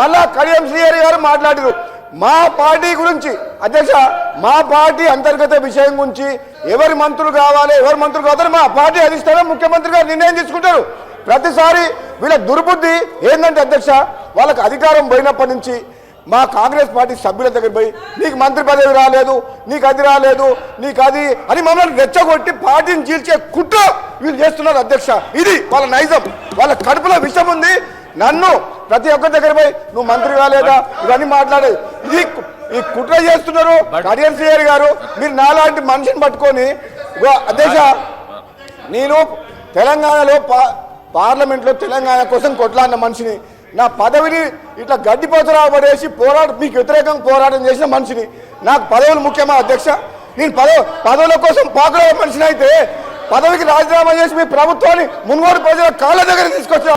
మళ్ళా కడియం శ్రీహరి గారు మాట్లాడారు మా పార్టీ గురించి. అధ్యక్ష, మా పార్టీ అంతర్గత విషయం గురించి ఎవరి మంత్రులు కావాలి, ఎవరి మంత్రులు కావాలి మా పార్టీ అధిష్టానం ముఖ్యమంత్రి గారు నిర్ణయం తీసుకుంటారు. ప్రతిసారి వీళ్ళ దుర్బుద్ధి ఏంటంటే అధ్యక్ష, వాళ్ళకి అధికారం పోయినప్పటి నుంచి మా కాంగ్రెస్ పార్టీ సభ్యుల దగ్గర పోయి నీకు మంత్రి పదవి రాలేదు, నీకు అది రాలేదు, నీకు అది అని మమ్మల్ని రెచ్చగొట్టి పార్టీని చీల్చే కుట్ర వీళ్ళు చేస్తున్నారు అధ్యక్ష. ఇది వాళ్ళ నైజం, వాళ్ళ కడుపులో విషం ఉంది. నన్ను ప్రతి ఒక్కరి దగ్గర పోయి నువ్వు మంత్రి కాలేదా ఇవన్నీ మాట్లాడేది ఇది ఈ కుట్ర చేస్తున్నారు. కడియం శ్రీహరి గారు మీరు నాలాంటి మనిషిని పట్టుకొని అధ్యక్ష, నేను తెలంగాణలో పార్లమెంట్లో తెలంగాణ కోసం కొట్లాడిన మనిషిని, నా పదవిని ఇట్లా గడ్డిపోతరావు పడేసి మీకు వ్యతిరేకంగా పోరాటం చేసిన మనిషిని. నాకు పదవులు ముఖ్యమా అధ్యక్ష? నేను పదవుల కోసం పాకుల మనిషిని అయితే పదవికి రాజీనామా చేసి మీ ప్రభుత్వాన్ని మున్గోడు ప్రజల కాళ్ళ దగ్గర తీసుకొచ్చా.